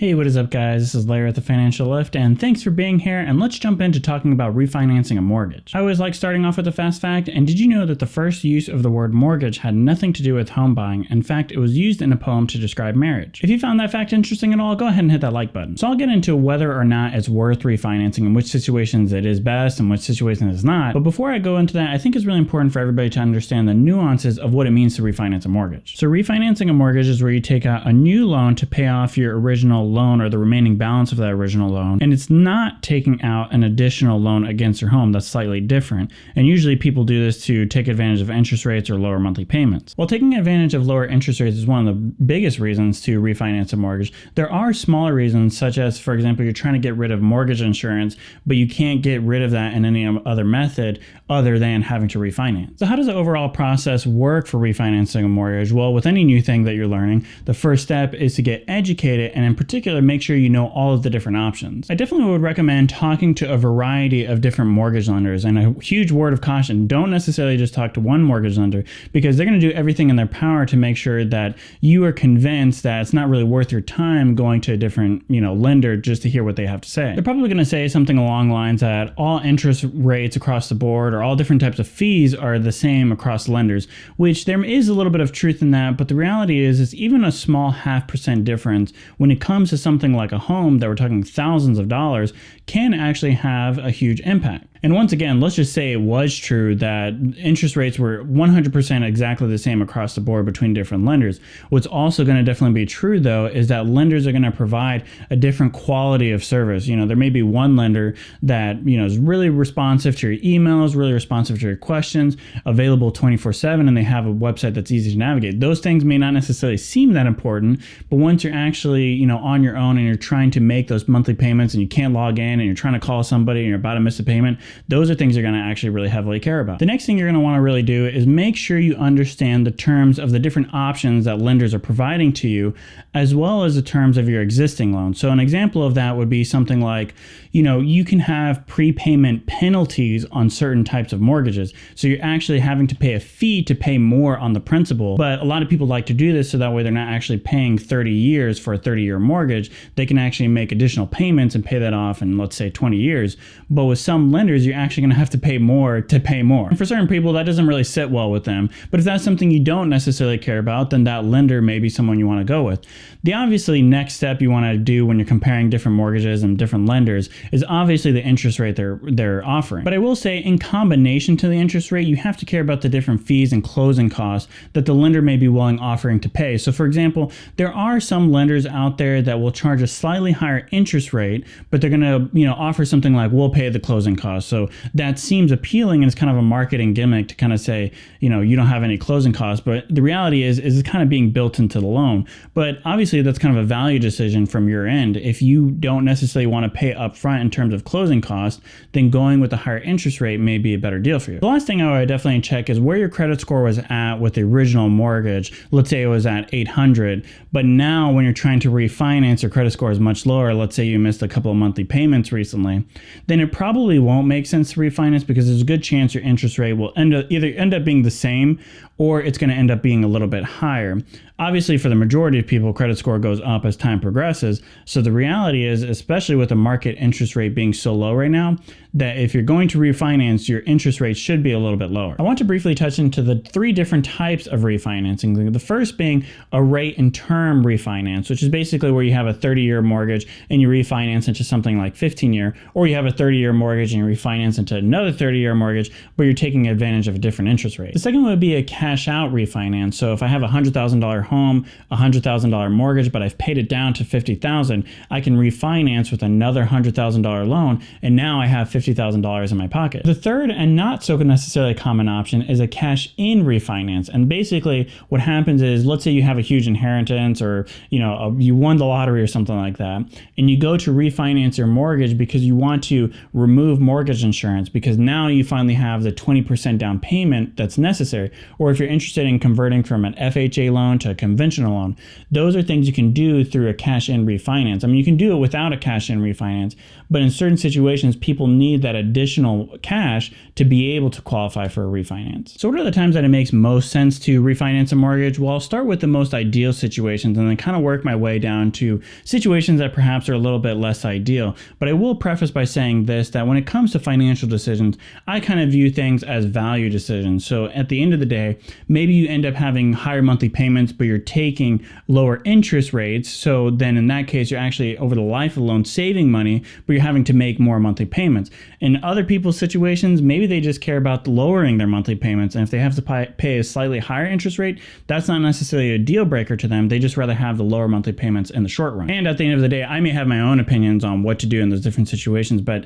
Hey, what is up guys? This is Larry at the Financial Lift, and thanks for being here, and let's jump into talking about refinancing a mortgage. I always like starting off with a fast fact, and did you know that the first use of the word mortgage had nothing to do with home buying? In fact, it was used in a poem to describe marriage. If you found that fact interesting at all, go ahead and hit that like button. So I'll get into whether or not it's worth refinancing, and which situations it is best and which situations it's not. But before I go into that, I think it's really important for everybody to understand the nuances of what it means to refinance a mortgage. So refinancing a mortgage is where you take out a new loan to pay off your original loan or the remaining balance of that original loan, and it's not taking out an additional loan against your home. That's slightly different, and usually people do this to take advantage of interest rates or lower monthly payments. While taking advantage of lower interest rates is one of the biggest reasons to refinance a mortgage, there are smaller reasons, such as, for example, you're trying to get rid of mortgage insurance, but you can't get rid of that in any other method other than having to refinance. So how does the overall process work for refinancing a mortgage? Well, with any new thing that you're learning, the first step is to get educated, and in particular, make sure you know all of the different options. I definitely would recommend talking to a variety of different mortgage lenders, and a huge word of caution, don't necessarily just talk to one mortgage lender, because they're going to do everything in their power to make sure that you are convinced that it's not really worth your time going to a different, lender just to hear what they have to say. They're probably going to say something along the lines that all interest rates across the board or all different types of fees are the same across lenders, which there is a little bit of truth in that, but the reality is even a small 0.5% difference when it comes to something like a home that we're talking thousands of dollars can actually have a huge impact. And once again, let's just say it was true that interest rates were 100% exactly the same across the board between different lenders. What's also going to definitely be true, though, is that lenders are going to provide a different quality of service. There may be one lender that, is really responsive to your emails, really responsive to your questions, available 24/7, and they have a website that's easy to navigate. Those things may not necessarily seem that important, but once you're actually, on your own and you're trying to make those monthly payments and you can't log in and you're trying to call somebody and you're about to miss a payment, those are things you're going to actually really heavily care about. The next thing you're going to want to really do is make sure you understand the terms of the different options that lenders are providing to you, as well as the terms of your existing loan. So an example of that would be something like, you can have prepayment penalties on certain types of mortgages. So you're actually having to pay a fee to pay more on the principal. But a lot of people like to do this so that way they're not actually paying 30 years for a 30-year mortgage. They can actually make additional payments and pay that off in, let's say, 20 years. But with some lenders, you're actually going to have to pay more to pay more. And for certain people, that doesn't really sit well with them. But if that's something you don't necessarily care about, then that lender may be someone you want to go with. The obviously next step you want to do when you're comparing different mortgages and different lenders is obviously the interest rate they're offering. But I will say, in combination to the interest rate, you have to care about the different fees and closing costs that the lender may be offering to pay. So for example, there are some lenders out there that will charge a slightly higher interest rate, but they're going to, offer something like, we'll pay the closing costs. So that seems appealing, and it's kind of a marketing gimmick to kind of say, you don't have any closing costs, but the reality is it's kind of being built into the loan. But obviously that's kind of a value decision from your end. If you don't necessarily want to pay up front in terms of closing costs, then going with a higher interest rate may be a better deal for you. The last thing I would definitely check is where your credit score was at with the original mortgage. Let's say it was at 800, but now when you're trying to refinance, your credit score is much lower. Let's say you missed a couple of monthly payments recently, then it probably won't make sense to refinance, because there's a good chance your interest rate will either end up being the same, or it's going to end up being a little bit higher. Obviously, for the majority of people, credit score goes up as time progresses. So the reality is, especially with the market interest rate being so low right now, that if you're going to refinance, your interest rate should be a little bit lower. I want to briefly touch into the 3 different types of refinancing. The first being a rate and term refinance, which is basically where you have a 30-year mortgage and you refinance into something like 15-year, or you have a 30-year mortgage and you refinance into another 30-year mortgage, but you're taking advantage of a different interest rate. The second would be a cash out refinance. So if I have a $100,000 home, a $100,000 mortgage, but I've paid it down to $50,000, I can refinance with another $100,000 loan, and now I have $50,000 in my pocket. The third, and not so necessarily common option, is a cash in refinance. And basically what happens is, let's say you have a huge inheritance, or you won the lottery or something like that, and you go to refinance your mortgage because you want to remove mortgage insurance, because now you finally have the 20% down payment that's necessary. Or if you're interested in converting from an FHA loan to a conventional loan, those are things you can do through a cash-in refinance. I mean, you can do it without a cash-in refinance, but in certain situations, people need that additional cash to be able to qualify for a refinance. So what are the times that it makes most sense to refinance a mortgage? Well, I'll start with the most ideal situations and then kind of work my way down to situations that perhaps are a little bit less ideal. But I will preface by saying this, that when it comes to financial decisions, I kind of view things as value decisions. So at the end of the day, maybe you end up having higher monthly payments, but you're taking lower interest rates. So then in that case, you're actually over the life of the loan saving money, but you're having to make more monthly payments. In other people's situations, maybe they just care about lowering their monthly payments. And if they have to pay a slightly higher interest rate, that's not necessarily a deal breaker to them. They just rather have the lower monthly payments in the short run. And at the end of the day, I may have my own opinions on what to do in those different situations, but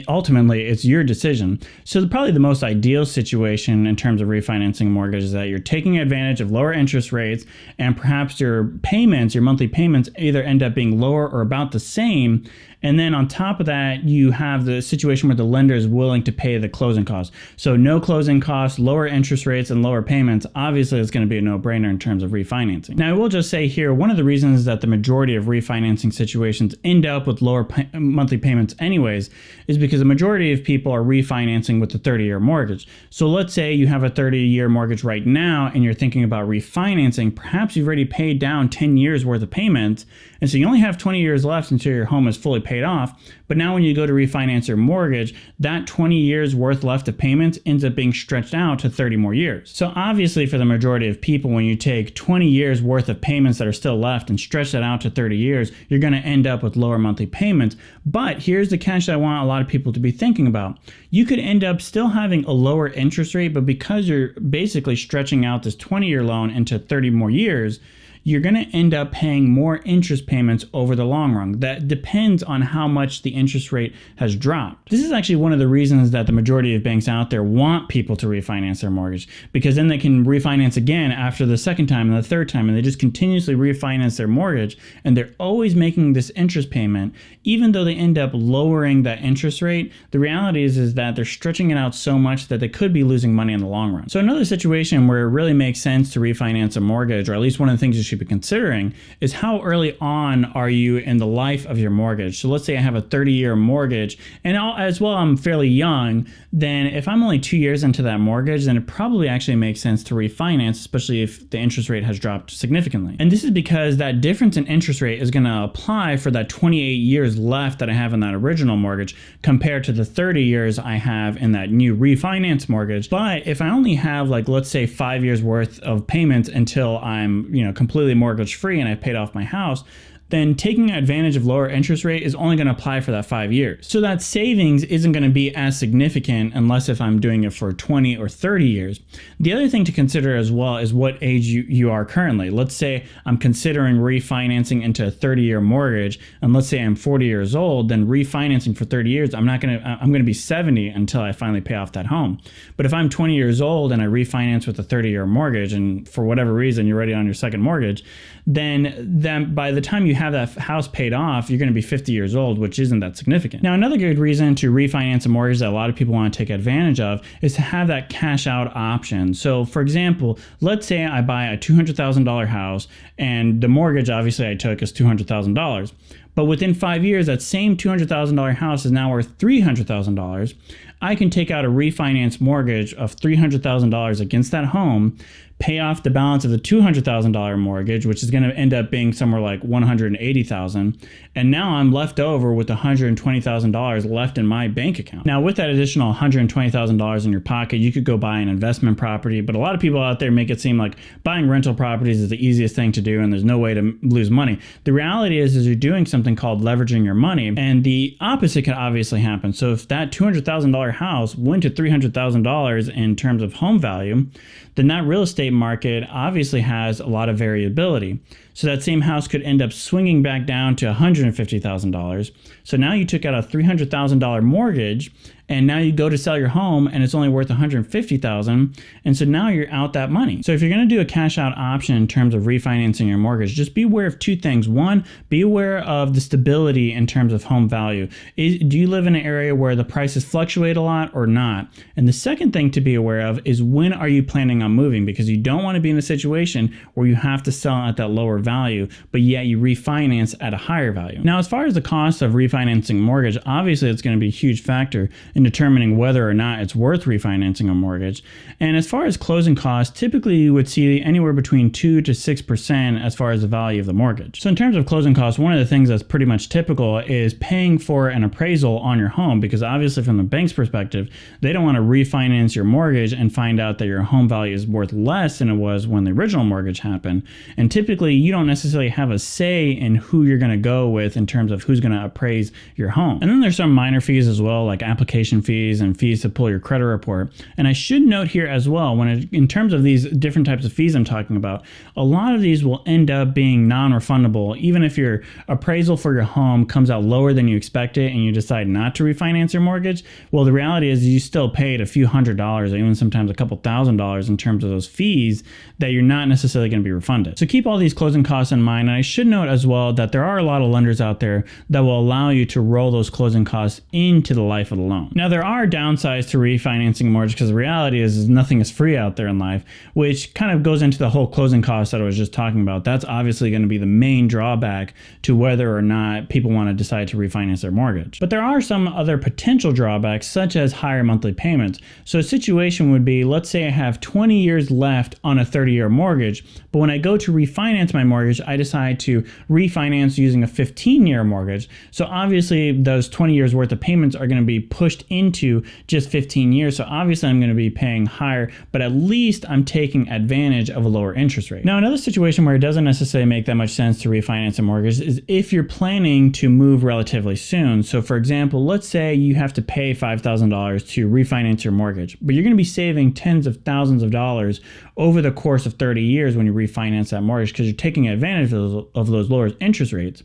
ultimately it's your decision. So probably the most ideal situation in terms of refinancing a mortgage is that you're taking advantage of lower interest rates, and perhaps your payments, your monthly payments, either end up being lower or about the same. And then on top of that, you have the situation where the lender is willing to pay the closing costs. So no closing costs, lower interest rates, and lower payments. Obviously, it's going to be a no-brainer in terms of refinancing. Now, I will just say here, one of the reasons that the majority of refinancing situations end up with lower monthly payments anyways is because the majority of people are refinancing with a 30-year mortgage. So let's say you have a 30-year mortgage right now and you're thinking about refinancing. Perhaps you've already paid down 10 years worth of payments, and so you only have 20 years left until your home is fully paid off. But now when you go to refinance your mortgage, that 20 years worth left of payments ends up being stretched out to 30 more years. So obviously for the majority of people, when you take 20 years worth of payments that are still left and stretch that out to 30 years, you're going to end up with lower monthly payments. But here's the catch that I want a lot of people to be thinking about. You could end up still having a lower interest rate, but because you're basically stretching out this 20-year loan into 30 more years, you're going to end up paying more interest payments over the long run. That depends on how much the interest rate has dropped. This is actually one of the reasons that the majority of banks out there want people to refinance their mortgage, because then they can refinance again after the second time and the third time, and they just continuously refinance their mortgage, and they're always making this interest payment. Even though they end up lowering that interest rate, the reality is that they're stretching it out so much that they could be losing money in the long run. So another situation where it really makes sense to refinance a mortgage, or at least one of the things you should be considering, is how early on are you in the life of your mortgage. So let's say I have a 30-year mortgage, and as well I'm fairly young, then if I'm only 2 years into that mortgage, then it probably actually makes sense to refinance, especially if the interest rate has dropped significantly. And this is because that difference in interest rate is going to apply for that 28 years left that I have in that original mortgage compared to the 30 years I have in that new refinance mortgage. But if I only have, like, let's say 5 years worth of payments until I'm, completely mortgage free and I've paid off my house, then taking advantage of lower interest rate is only going to apply for that 5 years. So that savings isn't going to be as significant unless if I'm doing it for 20 or 30 years. The other thing to consider as well is what age you are currently. Let's say I'm considering refinancing into a 30-year mortgage, and let's say I'm 40 years old, then refinancing for 30 years, I'm going to be 70 until I finally pay off that home. But if I'm 20 years old and I refinance with a 30-year mortgage, and for whatever reason you're already on your second mortgage, then by the time you have that house paid off, you're going to be 50 years old, which isn't that significant. Now, another good reason to refinance a mortgage that a lot of people want to take advantage of is to have that cash out option. So for example, let's say I buy a $200,000 house, and the mortgage obviously I took is $200,000. But within 5 years, that same $200,000 house is now worth $300,000. I can take out a refinance mortgage of $300,000 against that home, pay off the balance of the $200,000 mortgage, which is going to end up being somewhere like $180,000, and now I'm left over with $120,000 left in my bank account. Now, with that additional $120,000 in your pocket, you could go buy an investment property, but a lot of people out there make it seem like buying rental properties is the easiest thing to do and there's no way to lose money. The reality is you're doing something called leveraging your money, and the opposite can obviously happen. So if that $200,000 house went to $300,000 in terms of home value, then that real estate market obviously has a lot of variability. So that same house could end up swinging back down to $150,000. So now you took out a $300,000 mortgage, and now you go to sell your home and it's only worth $150,000, and so now you're out that money. So if you're going to do a cash out option in terms of refinancing your mortgage, just be aware of two things. One, be aware of the stability in terms of home value. Do you live in an area where the prices fluctuate a lot or not? And the second thing to be aware of is, when are you planning on moving? Because you don't want to be in a situation where you have to sell at that lower value, but yet you refinance at a higher value. Now, as far as the cost of refinancing mortgage, obviously it's going to be a huge factor in determining whether or not it's worth refinancing a mortgage. And as far as closing costs, typically you would see anywhere between 2 to 6% as far as the value of the mortgage. So in terms of closing costs, one of the things that's pretty much typical is paying for an appraisal on your home, because obviously from the bank's perspective, they don't want to refinance your mortgage and find out that your home value is worth less than it was when the original mortgage happened. And typically you don't necessarily have a say in who you're going to go with in terms of who's going to appraise your home. And then there's some minor fees as well, like application fees and fees to pull your credit report. And I should note here as well, in terms of these different types of fees I'm talking about, a lot of these will end up being non-refundable. Even if your appraisal for your home comes out lower than you expected and you decide not to refinance your mortgage, well, the reality is you still paid a few $100s or even sometimes a couple $1,000s in terms of those fees that you're not necessarily going to be refunded. So keep all these closing costs in mind. And I should note as well that there are a lot of lenders out there that will allow you to roll those closing costs into the life of the loan. Now, there are downsides to refinancing a mortgage, because the reality is nothing is free out there in life, which kind of goes into the whole closing costs that I was just talking about. That's obviously going to be the main drawback to whether or not people want to decide to refinance their mortgage. But there are some other potential drawbacks, such as higher monthly payments. So a situation would be, let's say I have 20 years left on a 30-year mortgage, but when I go to refinance my mortgage, I decide to refinance using a 15-year mortgage. So obviously those 20 years worth of payments are going to be pushed into just 15 years. So obviously I'm going to be paying higher, but at least I'm taking advantage of a lower interest rate. Now, another situation where it doesn't necessarily make that much sense to refinance a mortgage is if you're planning to move relatively soon. So for example, let's say you have to pay $5,000 to refinance your mortgage, but you're going to be saving tens of thousands of dollars over the course of 30 years when you refinance that mortgage, because you're taking advantage of those lower interest rates.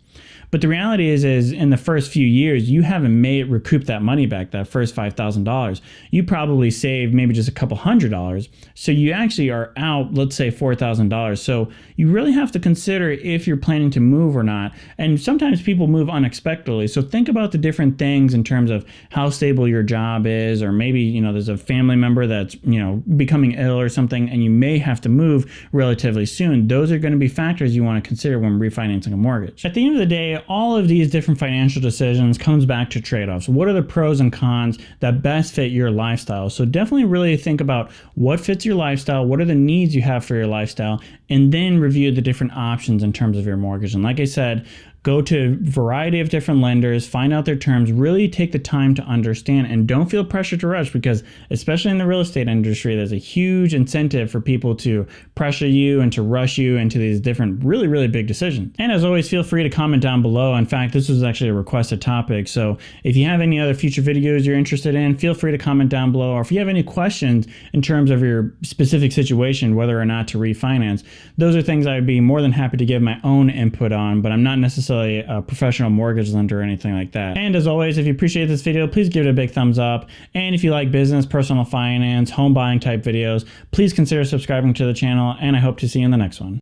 But the reality is in the first few years, you haven't recouped that money back, that first $5,000. You probably saved maybe just a couple $100. So you actually are out, let's say $4,000. So you really have to consider if you're planning to move or not. And sometimes people move unexpectedly. So think about the different things in terms of how stable your job is, or maybe, there's a family member that's, becoming ill or something, and you may have to move relatively soon. Those are going to be factors you want to consider when refinancing a mortgage. At the end of the day, all of these different financial decisions comes back to trade-offs. What are the pros and cons that best fit your lifestyle? So definitely really think about what fits your lifestyle, what are the needs you have for your lifestyle, and then review the different options in terms of your mortgage. And like I said, go to a variety of different lenders, find out their terms, really take the time to understand, and don't feel pressure to rush, because especially in the real estate industry, there's a huge incentive for people to pressure you and to rush you into these different really, really big decisions. And as always, feel free to comment down below. In fact, this was actually a requested topic. So if you have any other future videos you're interested in, feel free to comment down below. Or if you have any questions in terms of your specific situation, whether or not to refinance, those are things I'd be more than happy to give my own input on, but I'm not necessarily a professional mortgage lender or anything like that. And as always, if you appreciate this video, please give it a big thumbs up. And if you like business, personal finance, home buying type videos, please consider subscribing to the channel, and I hope to see you in the next one.